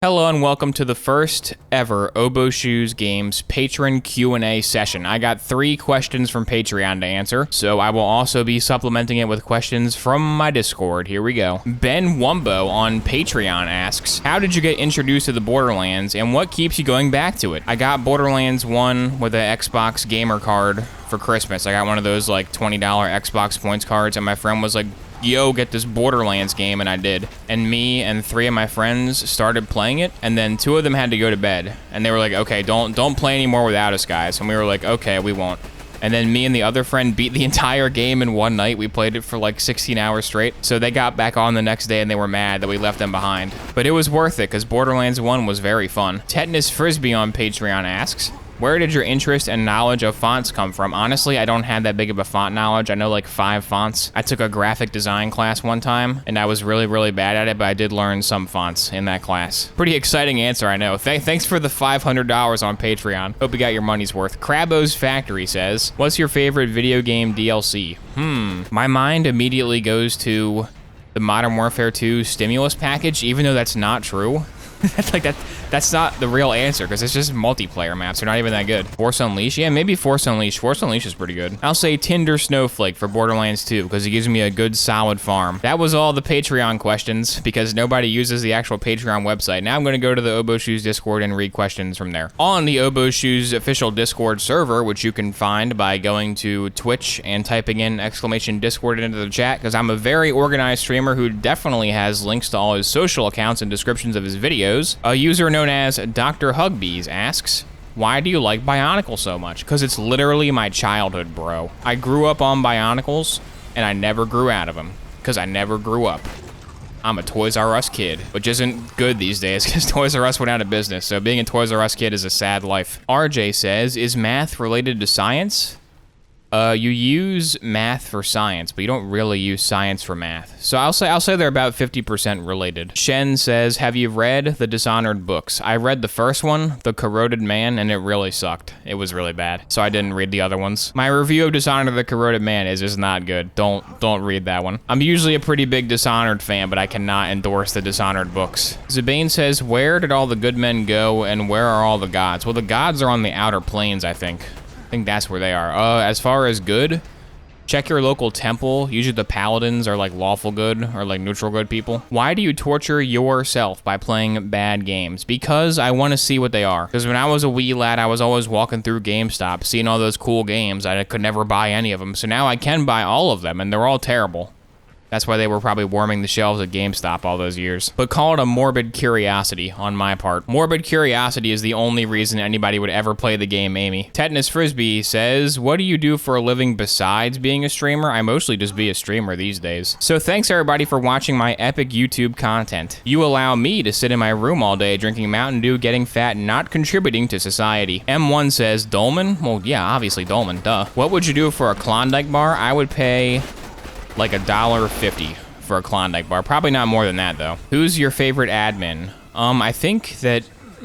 Hello and welcome to the first ever Obo Shoes Games patron Q&A session. I got 3 questions from Patreon to answer, so I will also be supplementing it with questions from my Discord. Here we go. Ben Wumbo on Patreon asks, how did you get introduced to the Borderlands and what keeps you going back to it? I got Borderlands 1 with an Xbox gamer card for Christmas. I got one of those like $20 Xbox points cards and my friend was like, yo, get this Borderlands game, and I did. And me and 3 of my friends started playing it, and then 2 of them had to go to bed. And they were like, okay, don't play anymore without us, guys. And we were like, okay, we won't. And then me and the other friend beat the entire game in one night. We played it for like 16 hours straight. So they got back on the next day and they were mad that we left them behind. But it was worth it, because Borderlands 1 was very fun. Tetanus Frisbee on Patreon asks, where did your interest and knowledge of fonts come from? Honestly, I don't have that big of a font knowledge. I know like 5 fonts. I took a graphic design class one time, and I was really bad at it, but I did learn some fonts in that class. Pretty exciting answer, I know. Thanks for the $500 on Patreon. Hope you got your money's worth. Crabo's Factory says, what's your favorite video game DLC? My mind immediately goes to the Modern Warfare 2 stimulus package, even though that's not true. That's not the real answer, because it's just multiplayer maps. They're not even that good. Force Unleashed? Yeah, maybe Force Unleashed. Force Unleashed is pretty good. I'll say Tinder Snowflake for Borderlands 2, because it gives me a good solid farm. That was all the Patreon questions, because nobody uses the actual Patreon website. Now I'm going to go to the Obo Shoes Discord and read questions from there. On the Obo Shoes official Discord server, which you can find by going to Twitch and typing in !Discord into the chat, because I'm a very organized streamer who definitely has links to all his social accounts and descriptions of his videos. A user known as Dr. Hugbees asks, why do you like Bionicle so much? Because it's literally my childhood, bro. I grew up on Bionicles, and I never grew out of them, because I never grew up. I'm a Toys R Us kid, which isn't good these days, because Toys R Us went out of business, so being a Toys R Us kid is a sad life. RJ says, is math related to science? You use math for science, but you don't really use science for math. So I'll say they're about 50% related. Shen says, have you read the Dishonored books? I read the first one, The Corroded Man, and it really sucked. It was really bad, so I didn't read the other ones. My review of Dishonored the Corroded Man is just not good. Don't read that one. I'm usually a pretty big Dishonored fan, but I cannot endorse the Dishonored books. Zabane says, where did all the good men go, and where are all the gods? Well, the gods are on the outer planes, I think. I think that's where they are. As far as good, check your local temple. Usually the paladins are like lawful good or like neutral good people. Why do you torture yourself by playing bad games? Because I want to see what they are. Because when I was a wee lad, I was always walking through GameStop, seeing all those cool games. I could never buy any of them. So now I can buy all of them, and they're all terrible. That's why they were probably warming the shelves at GameStop all those years. But call it a morbid curiosity on my part. Morbid curiosity is the only reason anybody would ever play the game, Amy. Tetanus Frisbee says, what do you do for a living besides being a streamer? I mostly just be a streamer these days. So thanks everybody for watching my epic YouTube content. You allow me to sit in my room all day drinking Mountain Dew, getting fat, and not contributing to society. M1 says, Dolman? Well, yeah, obviously Dolman, duh. What would you do for a Klondike bar? I would pay like $1.50 for a Klondike bar. Probably not more than that, though. Who's your favorite admin? I think that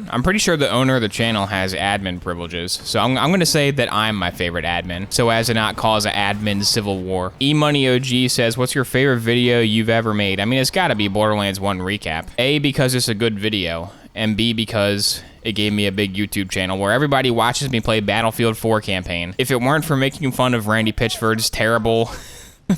I'm pretty sure the owner of the channel has admin privileges, so I'm gonna say that I'm my favorite admin, so as to not cause an admin civil war. eMoneyOG says, what's your favorite video you've ever made? I mean, it's gotta be Borderlands 1 recap. A, because it's a good video, and B, because it gave me a big YouTube channel where everybody watches me play Battlefield 4 campaign. If it weren't for making fun of Randy Pitchford's terrible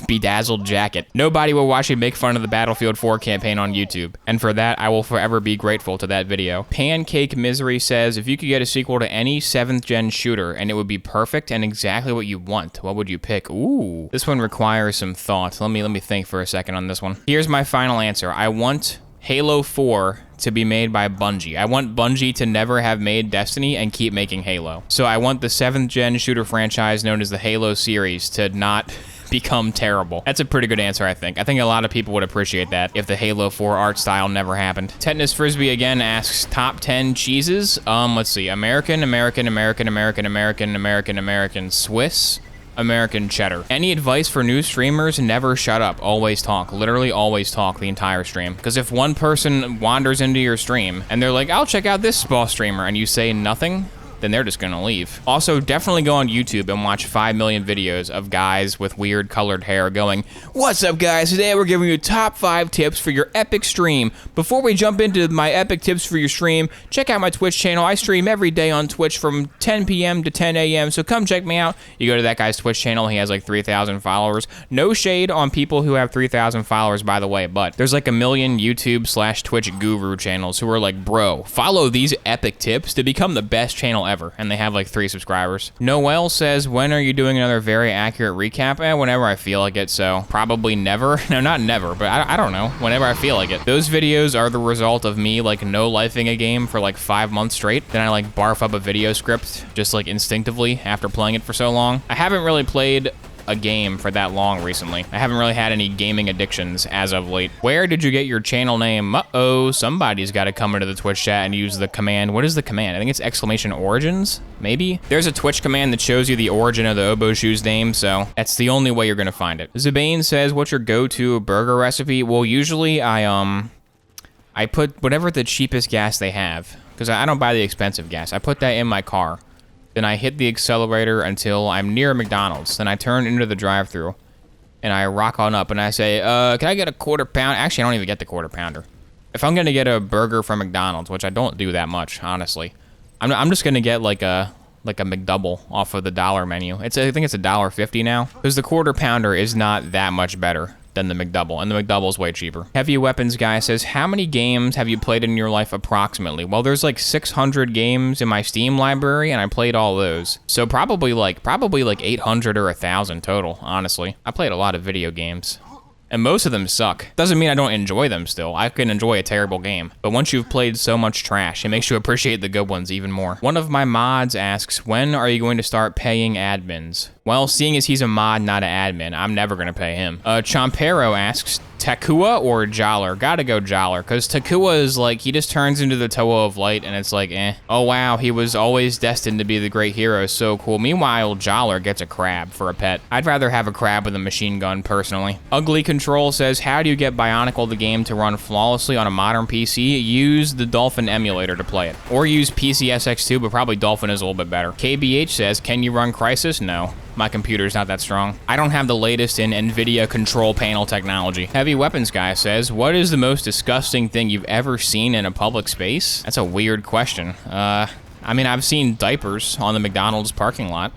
bedazzled jacket, nobody will watch me make fun of the Battlefield 4 campaign on YouTube, and for that, I will forever be grateful to that video. Pancake Misery says, if you could get a sequel to any 7th gen shooter and it would be perfect and exactly what you want, what would you pick? Ooh, this one requires some thought. Let me think for a second on this one. Here's my final answer. I want Halo 4 to be made by Bungie. I want Bungie to never have made Destiny and keep making Halo. So I want the 7th gen shooter franchise known as the Halo series to not become terrible. That's a pretty good answer, I think. I think a lot of people would appreciate that if the Halo 4 art style never happened. Tetanus Frisbee again asks, top 10 cheeses? Let's see. American, Swiss, American cheddar. Any advice for new streamers? Never shut up. Always talk. Literally always talk the entire stream. Because if one person wanders into your stream and they're like, I'll check out this small streamer, and you say nothing, then they're just gonna leave. Also, definitely go on YouTube and watch 5 million videos of guys with weird colored hair going, "What's up, guys? Today we're giving you top 5 tips for your epic stream. Before we jump into my epic tips for your stream, check out my Twitch channel. I stream every day on Twitch from 10 p.m. to 10 a.m., so come check me out." You go to that guy's Twitch channel, he has like 3,000 followers. No shade on people who have 3,000 followers, by the way, but there's like a million YouTube/Twitch guru channels who are like, "Bro, follow these epic tips to become the best channel ever," and they have like 3 subscribers. Noel says, "When are you doing another very accurate recap?" Whenever I feel like it, so probably never. No, not never, but I don't know. Whenever I feel like it. Those videos are the result of me like no-lifing a game for like 5 months straight. Then I like barf up a video script just like instinctively after playing it for so long. I haven't really played a game for that long recently. I haven't really had any gaming addictions as of late. Where did you get your channel name? Uh-oh, somebody's got to come into the Twitch chat and use the command. What is the command? I think it's !origins, maybe? There's a Twitch command that shows you the origin of the Obo Shoes name, so that's the only way you're gonna find it. Zabane says, "What's your go-to burger recipe?" Well, usually I put whatever the cheapest gas they have, because I don't buy the expensive gas. I put that in my car. Then I hit the accelerator until I'm near McDonald's. Then I turn into the drive-thru and I rock on up and I say, "Can I get a quarter pound?" Actually, I don't even get the quarter pounder. If I'm gonna get a burger from McDonald's, which I don't do that much, honestly, I'm just gonna get like a McDouble off of the dollar menu. I think it's $1.50 now, because the quarter pounder is not that much better than the McDouble, and the McDouble's way cheaper. Heavy Weapons Guy says, "How many games have you played in your life approximately?" Well, there's like 600 games in my Steam library, and I played all those. So probably like 800 or 1,000 total, honestly. I played a lot of video games. And most of them suck. Doesn't mean I don't enjoy them still. I can enjoy a terrible game. But once you've played so much trash, it makes you appreciate the good ones even more. One of my mods asks, "When are you going to start paying admins?" Well, seeing as he's a mod, not an admin, I'm never gonna pay him. Chompero asks, "Takua or Joller?" Gotta go Joller, because Takua is like, he just turns into the Toa of Light, and it's like, eh. Oh wow, he was always destined to be the great hero, so cool. Meanwhile, Joller gets a crab for a pet. I'd rather have a crab with a machine gun, personally. Ugly Control says, "How do you get Bionicle the game to run flawlessly on a modern PC?" Use the Dolphin emulator to play it. Or use PCSX2, but probably Dolphin is a little bit better. KBH says, "Can you run Crysis?" No. My computer's not that strong. I don't have the latest in NVIDIA control panel technology. Heavy Weapons Guy says, "What is the most disgusting thing you've ever seen in a public space?" That's a weird question. I mean, I've seen diapers on the McDonald's parking lot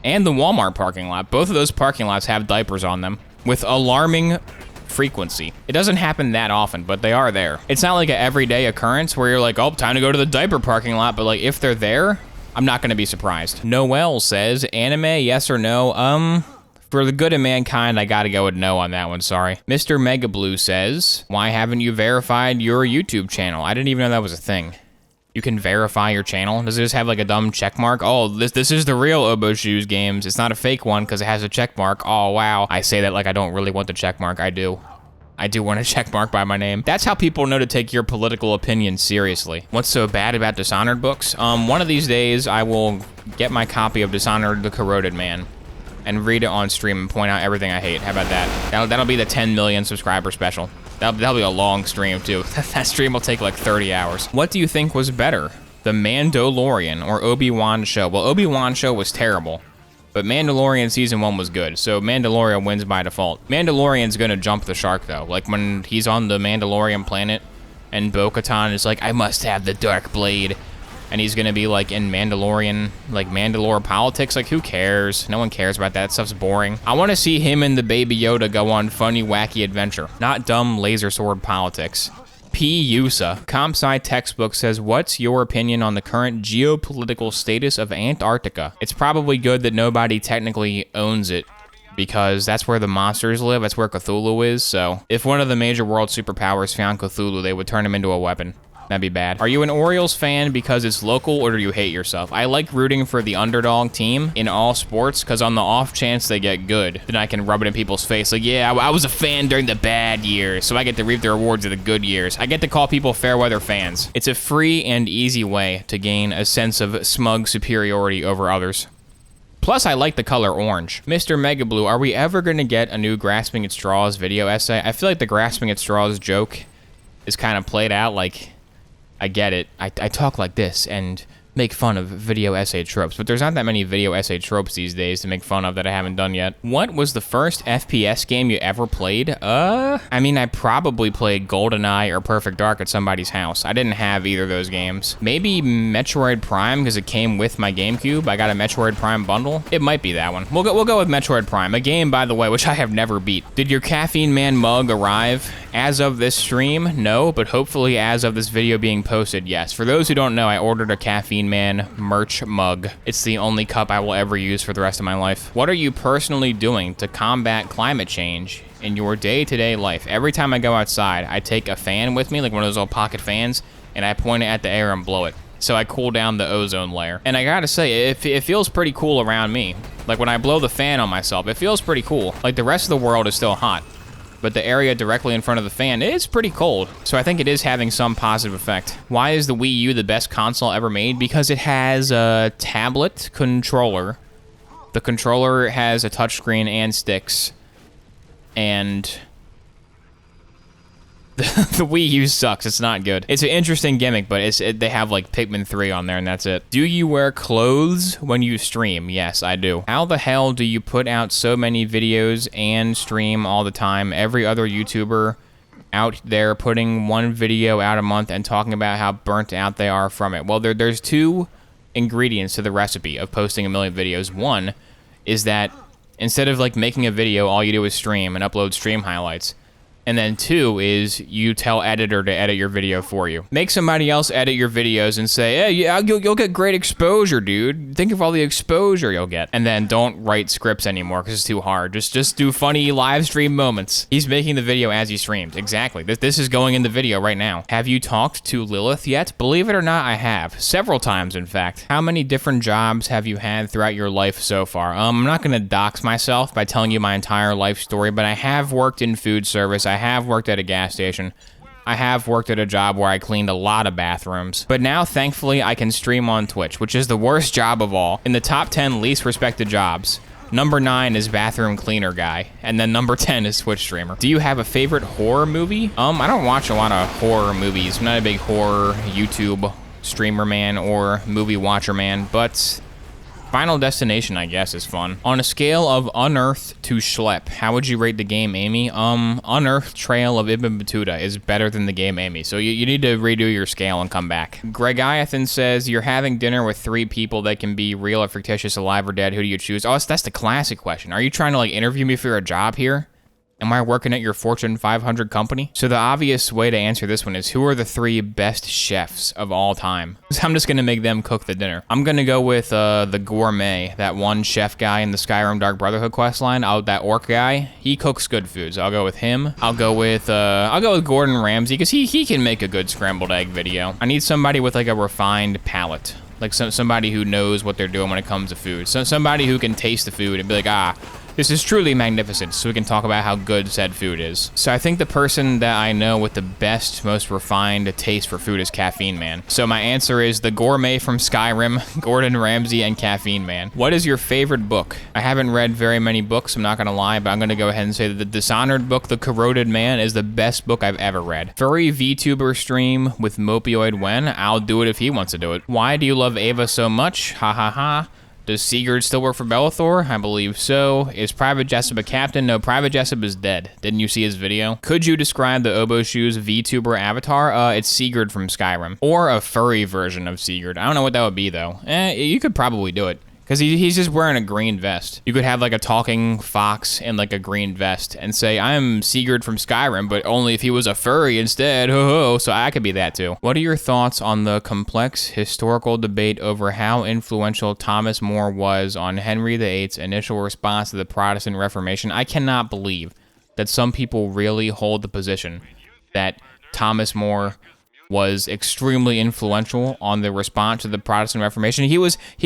and the Walmart parking lot. Both of those parking lots have diapers on them with alarming frequency. It doesn't happen that often, but they are there. It's not like an everyday occurrence where you're like, "Oh, time to go to the diaper parking lot," but like if they're there, I'm not gonna be surprised. Noel says, "Anime, yes or no?" For the good of mankind, I gotta go with no on that one, sorry. Mr. Mega Blue says, "Why haven't you verified your YouTube channel?" I didn't even know that was a thing. You can verify your channel? Does it just have like a dumb check mark? "Oh, this is the real Obo Shoes games. It's not a fake one because it has a check mark." Oh, wow. I say that like I don't really want the check mark. I do. I do want a check mark by my name. That's how people know to take your political opinion seriously. What's so bad about Dishonored books? One of these days, I will get my copy of Dishonored the Corroded Man and read it on stream and point out everything I hate. How about that? That'll be the 10 million subscriber special. That'll be a long stream, too. That stream will take like 30 hours. What do you think was better, the Mandolorian or Obi-Wan show? Well, Obi-Wan show was terrible, but Mandalorian Season 1 was good, so Mandalorian wins by default. Mandalorian's gonna jump the shark, though. Like, when he's on the Mandalorian planet, and Bo-Katan is like, "I must have the dark blade," and he's gonna be, like, in Mandalorian, like, Mandalore politics. Like, who cares? No one cares about that. That stuff's boring. I want to see him and the Baby Yoda go on funny, wacky adventure, not dumb laser sword politics. P. Yusa. ComSci textbook says, "What's your opinion on the current geopolitical status of Antarctica?" It's probably good that nobody technically owns it, because that's where the monsters live, that's where Cthulhu is, so if one of the major world superpowers found Cthulhu, they would turn him into a weapon. That'd be bad. Are you an Orioles fan because it's local, or do you hate yourself? I like rooting for the underdog team in all sports, because on the off chance they get good, then I can rub it in people's face. Like, yeah, I was a fan during the bad years, so I get to reap the rewards of the good years. I get to call people fair weather fans. It's a free and easy way to gain a sense of smug superiority over others. Plus, I like the color orange. Mr. Mega Blue, are we ever going to get a new Grasping at Straws video essay? I feel like the Grasping at Straws joke is kind of played out. Like, I get it. I talk like this, and make fun of video essay tropes, but there's not that many video essay tropes these days to make fun of that I haven't done yet. What was the first FPS game you ever played? I mean, I probably played GoldenEye or Perfect Dark at somebody's house. I didn't have either of those games. Maybe Metroid Prime, because it came with my GameCube. I got a Metroid Prime bundle. It might be that one. We'll go with Metroid Prime, a game, by the way, which I have never beat. Did your Caffeine Man mug arrive? As of this stream, no, but hopefully as of this video being posted, yes. For those who don't know, I ordered a Caffeine Man merch mug. It's the only cup I will ever use for the rest of my life. What are you personally doing to combat climate change in your day-to-day life? Every time I go outside, I take a fan with me, like one of those old pocket fans, and I point it at the air and blow it. So I cool down the ozone layer. And I gotta say, it feels pretty cool around me. Like when I blow the fan on myself, it feels pretty cool. Like the rest of the world is still hot, but the area directly in front of the fan is pretty cold. So I think it is having some positive effect. Why is the Wii U the best console ever made? Because it has a tablet controller. The controller has a touchscreen and sticks. And the Wii U sucks. It's not good. It's an interesting gimmick, but they have like Pikmin 3 on there and that's it. Do you wear clothes when you stream? Yes, I do. How the hell do you put out so many videos and stream all the time? Every other YouTuber out there putting one video out a month and talking about how burnt out they are from it. Well, there's two ingredients to the recipe of posting a million videos. One is that instead of like making a video, all you do is stream and upload stream highlights. And then two is you tell editor to edit your video for you. Make somebody else edit your videos and say, hey, yeah, you'll get great exposure, dude. Think of all the exposure you'll get. And then don't write scripts anymore because it's too hard. Just do funny live stream moments. He's making the video as he streams. Exactly. This is going in the video right now. Have you talked to Lilith yet? Believe it or not, I have. Several times, in fact. How many different jobs have you had throughout your life so far? I'm not going to dox myself by telling you my entire life story, but I have worked in food service. I have worked at a gas station. I have worked at a job where I cleaned a lot of bathrooms. But now, thankfully, I can stream on Twitch, which is the worst job of all. In the top 10 least respected jobs, number 9 is bathroom cleaner guy, and then number 10 is Twitch streamer. Do you have a favorite horror movie? I don't watch a lot of horror movies. I'm not a big horror YouTube streamer man or movie watcher man, but Final Destination, I guess, is fun. On a scale of Unearthed to Schlep, how would you rate the game, Amy? Unearthed Trail of Ibn Battuta is better than the game, Amy, so you need to redo your scale and come back. Gregiathan says, you're having dinner with 3 people that can be real or fictitious, alive or dead. Who do you choose? Oh, that's the classic question. Are you trying to, like, interview me for a job here? Am I working at your Fortune 500 company? So the obvious way to answer this one is, who are the 3 best chefs of all time? So I'm just gonna make them cook the dinner. I'm gonna go with the gourmet, that one chef guy in the Skyrim Dark Brotherhood questline. That orc guy, he cooks good food, so I'll go with him. I'll go with Gordon Ramsay, because he can make a good scrambled egg video. I need somebody with like a refined palate. Like somebody who knows what they're doing when it comes to food. So somebody who can taste the food and be like, this is truly magnificent, so we can talk about how good said food is. So I think the person that I know with the best, most refined taste for food is Caffeine Man. So my answer is the gourmet from Skyrim, Gordon Ramsay, and Caffeine Man. What is your favorite book? I haven't read very many books, I'm not gonna lie, but I'm gonna go ahead and say that the Dishonored book, The Corroded Man, is the best book I've ever read. Furry VTuber stream with Mopioid Wen. I'll do it if he wants to do it. Why do you love Ava so much? Ha ha ha. Does Sigurd still work for Bellathor? I believe so. Is Private Jessup a captain? No, Private Jessup is dead. Didn't you see his video? Could you describe the Obo Shoes VTuber avatar? It's Sigurd from Skyrim. Or a furry version of Sigurd. I don't know what that would be, though. You could probably do it. Because he's just wearing a green vest. You could have like a talking fox in like a green vest and say, I'm Sigurd from Skyrim, but only if he was a furry instead, ho-ho, so I could be that too. What are your thoughts on the complex historical debate over how influential Thomas More was on Henry VIII's initial response to the Protestant Reformation? I cannot believe that some people really hold the position that Thomas More was extremely influential on the response to the Protestant Reformation. He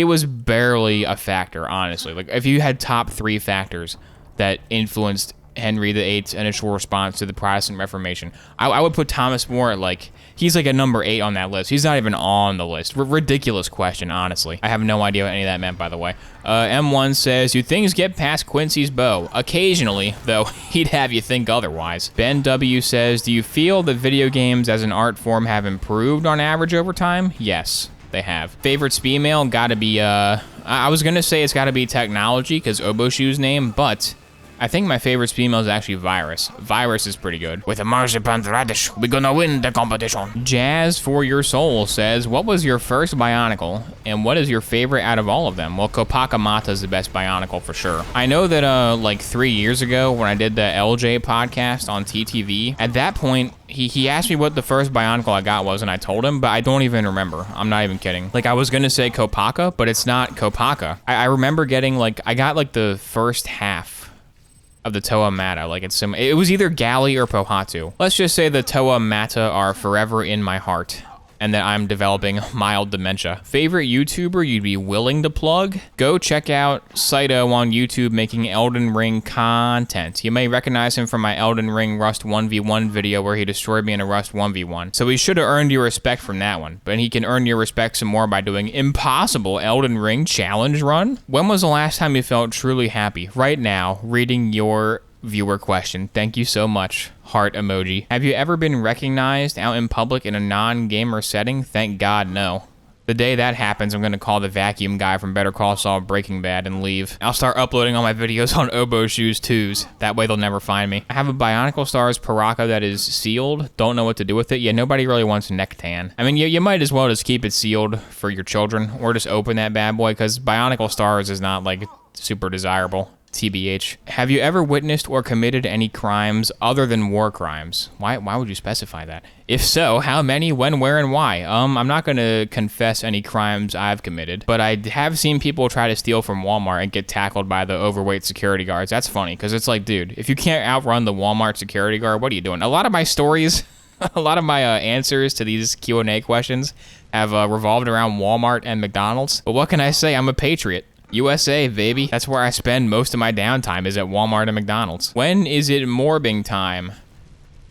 was barely a factor, honestly. Like, if you had top 3 factors that influenced Henry VIII's initial response to the Protestant Reformation, I would put Thomas More like, he's like a number 8 on that list. He's not even on the list. Ridiculous question, honestly. I have no idea what any of that meant, by the way. M1 says, do things get past Quincy's bow? Occasionally, though he'd have you think otherwise. Ben W says, do you feel that video games as an art form have improved on average over time? Yes. they have. Favorite speed mail gotta be, I was gonna say it's gotta be technology, because Oboshu's name, but I think my favorite speed mail is actually Virus. Virus is pretty good. With a marzipan radish, we gonna win the competition. Jazz for Your Soul says, what was your first Bionicle, and what is your favorite out of all of them? Well, Kopakamata is the best Bionicle for sure. I know that like 3 years ago when I did the LJ podcast on TTV, at that point, he asked me what the first Bionicle I got was, and I told him, but I don't even remember. I'm not even kidding. Like, I was gonna say Kopaka, but it's not Kopaka. I remember getting, like, I got, like, the first half of the Toa Mata. Like, it was either Gali or Pohatu. Let's just say the Toa Mata are forever in my heart, and that I'm developing mild dementia. Favorite YouTuber you'd be willing to plug? Go check out Saito on YouTube making Elden Ring content. You may recognize him from my Elden Ring Rust 1v1 video where he destroyed me in a Rust 1v1. So he should have earned your respect from that one, but he can earn your respect some more by doing impossible Elden Ring challenge run. When was the last time you felt truly happy? Right now, reading your viewer question. Thank you so much. Heart emoji. Have you ever been recognized out in public in a non-gamer setting? Thank God, no. The day that happens, I'm gonna call the vacuum guy from Better Call Saul Breaking Bad and leave. I'll start uploading all my videos on Oboshu's 2s. That way they'll never find me. I have a Bionicle Stars Paraka that is sealed. Don't know what to do with it. Yeah, nobody really wants neck tan. I mean, you might as well just keep it sealed for your children, or just open that bad boy, because Bionicle Stars is not, like, super desirable. TBH. Have you ever witnessed or committed any crimes other than war crimes? Why would you specify that? If so, how many, when, where, and why? I'm not gonna confess any crimes I've committed, but I have seen people try to steal from Walmart and get tackled by the overweight security guards. That's funny, because it's like, dude, if you can't outrun the Walmart security guard, what are you doing? A lot of my stories, a lot of my answers to these Q&A questions have revolved around Walmart and McDonald's. But what can I say? I'm a patriot. USA, baby. That's where I spend most of my downtime, is at Walmart and McDonald's. When is it morbing time?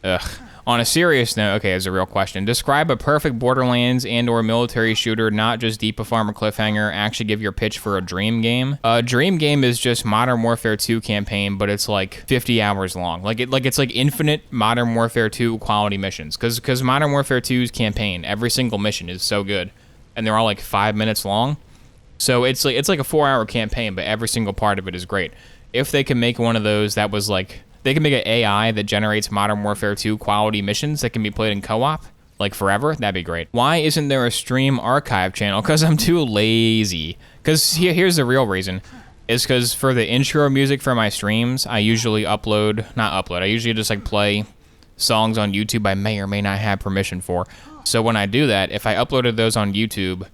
Ugh. On a serious note, okay, here's a real question. Describe a perfect Borderlands and or military shooter, not just Deep Farmer Cliffhanger. Actually give your pitch for a dream game. A dream game is just Modern Warfare 2 campaign, but it's like 50 hours long. It's like infinite Modern Warfare 2 quality missions. Cause Modern Warfare 2's campaign, every single mission is so good. And they're all like 5 minutes long. So it's like a 4-hour campaign, but every single part of it is great. If they can make one of those that was like, they can make an AI that generates Modern Warfare 2 quality missions that can be played in co-op, like forever, that'd be great. Why isn't there a stream archive channel? Because I'm too lazy. Because here's the real reason. Is because for the intro music for my streams, I usually I usually just like play songs on YouTube I may or may not have permission for. So when I do that, if I uploaded those on YouTube,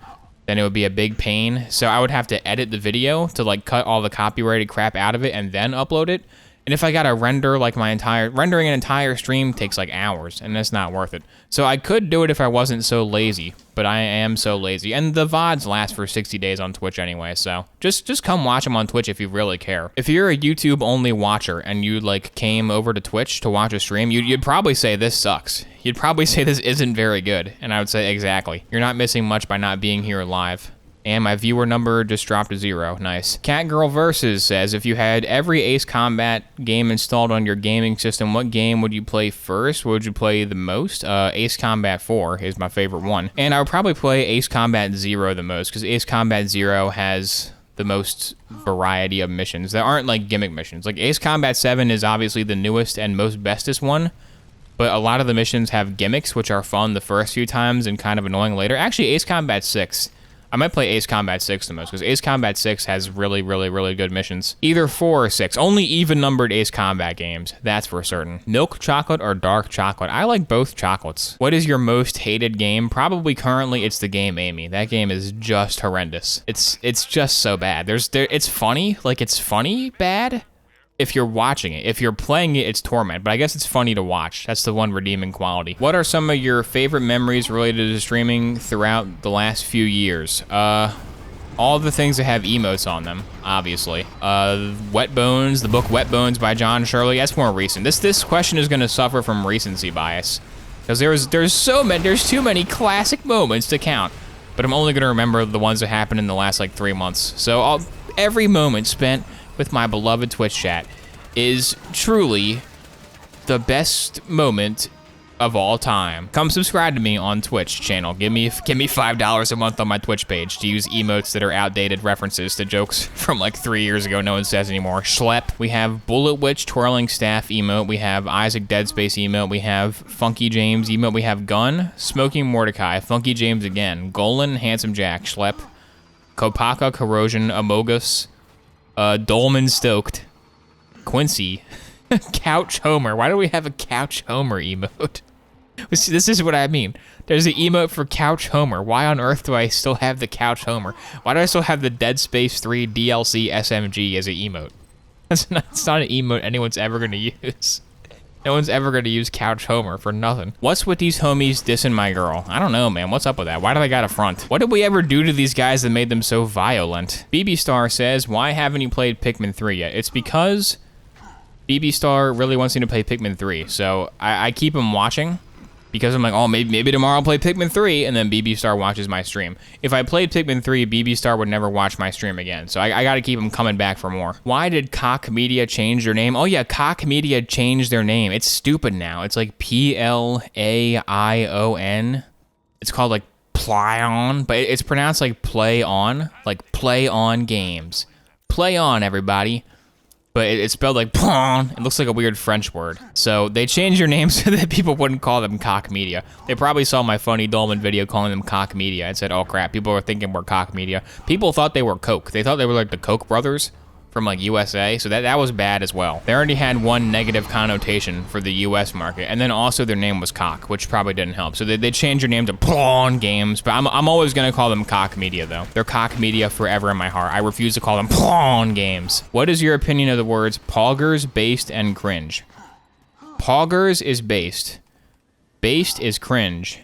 then it would be a big pain. So I would have to edit the video to like cut all the copyrighted crap out of it and then upload it. And if I gotta render like rendering an entire stream takes like hours, and that's not worth it. So I could do it if I wasn't so lazy, but I am so lazy. And the VODs last for 60 days on Twitch anyway, so just come watch them on Twitch if you really care. If you're a YouTube only watcher and you like came over to Twitch to watch a stream, you'd probably say this sucks. You'd probably say this isn't very good, and I would say exactly. You're not missing much by not being here live. And my viewer number just dropped to 0. Nice. Catgirl Versus says, if you had every Ace Combat game installed on your gaming system, what game would you play first? What would you play the most? Ace Combat 4 is my favorite one. And I would probably play Ace Combat 0 the most, because Ace Combat 0 has the most variety of missions that aren't like gimmick missions. Like Ace Combat 7 is obviously the newest and most bestest one, but a lot of the missions have gimmicks, which are fun the first few times and kind of annoying later. Actually, Ace Combat 6. I might play Ace Combat 6 the most, because Ace Combat 6 has really, really, really good missions. Either 4 or 6. Only even-numbered Ace Combat games. That's for certain. Milk chocolate or dark chocolate? I like both chocolates. What is your most hated game? Probably currently it's the game Amy. That game is just horrendous. It's just so bad. It's funny. Like, it's funny bad if you're watching it. If you're playing it, it's torment, but I guess it's funny to watch. That's the one redeeming quality. What are some of your favorite memories related to streaming throughout the last few years? All the things that have emotes on them, obviously. Wet Bones, the book Wet Bones by John Shirley, that's more recent. This question is gonna suffer from recency bias, because there's too many classic moments to count, but I'm only gonna remember the ones that happened in the last like 3 months. So every moment spent with my beloved Twitch chat is truly the best moment of all time. Come subscribe to me on Twitch channel. Give me $5 a month on my Twitch page to use emotes that are outdated references to jokes from like 3 years ago no one says anymore. Schlep. We have Bullet Witch Twirling Staff emote. We have Isaac Dead Space emote. We have Funky James emote. We have Gun, Smoking Mordecai, Funky James again, Golan, Handsome Jack, Schlep, Kopaka, Corrosion, Amogus, Dolman Stoked, Quincy, Couch Homer. Why do we have a Couch Homer emote? This is what I mean. There's an emote for Couch Homer. Why on earth do I still have the Couch Homer? Why do I still have the Dead Space 3 DLC SMG as an emote? It's not an emote anyone's ever gonna use. No one's ever gonna use Couch Homer for nothing. What's with these homies dissing my girl? I don't know, man. What's up with that? Why do they got a front? What did we ever do to these guys that made them so violent? BB Star says, why haven't you played Pikmin 3 yet? It's because BB Star really wants me to play Pikmin 3. So I keep him watching. Because I'm like, oh, maybe tomorrow I'll play Pikmin 3, and then BB Star watches my stream. If I played Pikmin 3, BB Star would never watch my stream again, so I gotta keep him coming back for more. Why did Cock Media change their name? Oh yeah, Cock Media changed their name. It's stupid now. It's like Plaion. It's called like Plaion, but it's pronounced like Play On Games. Play on, everybody. But it's spelled like pawn. It looks like a weird French word. So they changed their name so that people wouldn't call them Cock Media. They probably saw my funny Dolman video calling them Cock Media and said, oh crap, people were thinking we're Cock Media. People thought they were Coke. They thought they were like the Koch brothers from like USA, so that was bad as well. They already had one negative connotation for the US market, and then also their name was Cock, which probably didn't help. So they changed their name to Pawn Games, but I'm always gonna call them Cock Media though. They're Cock Media forever in my heart. I refuse to call them Pawn Games. What is your opinion of the words poggers, based, and cringe? Poggers is based is cringe,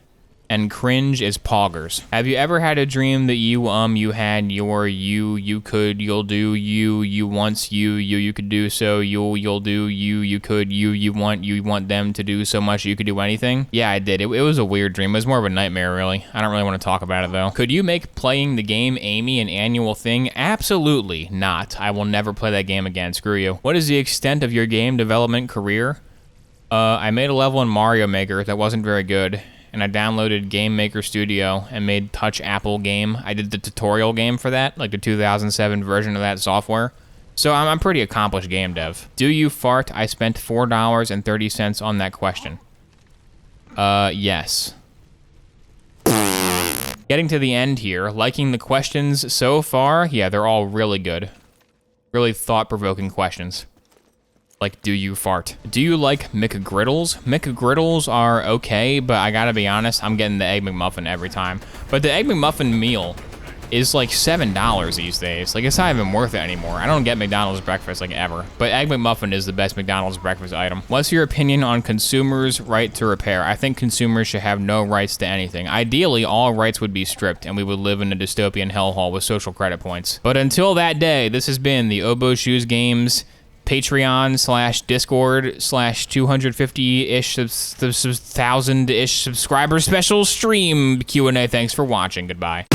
and cringe is poggers. Have you ever had a dream that you had your you could, you'll do, you once, you could do so, you'll do, you could, you want them to do so much you could do anything? Yeah, I did. It was a weird dream. It was more of a nightmare, really. I don't really want to talk about it, though. Could you make playing the game Amy an annual thing? Absolutely not. I will never play that game again. Screw you. What is the extent of your game development career? I made a level in Mario Maker that wasn't very good, and I downloaded Game Maker Studio and made Touch Apple Game. I did the tutorial game for that, like the 2007 version of that software. So I'm pretty accomplished game dev. Do you fart? I spent $4.30 on that question. Yes. Getting to the end here, liking the questions so far. Yeah, they're all really good. Really thought-provoking questions. Like, do you fart? Do you like McGriddles? McGriddles are okay, but I gotta be honest, I'm getting the Egg McMuffin every time. But the Egg McMuffin meal is like $7 these days. Like, it's not even worth it anymore. I don't get McDonald's breakfast like ever, but Egg McMuffin is the best McDonald's breakfast item. What's your opinion on consumers' right to repair? I think consumers should have no rights to anything. Ideally, all rights would be stripped and we would live in a dystopian hellhole with social credit points. But until that day, this has been the Obo Shoes Games Patreon/Discord/250-ish 1,000-ish subscriber special stream Q&A. Thanks for watching. Goodbye.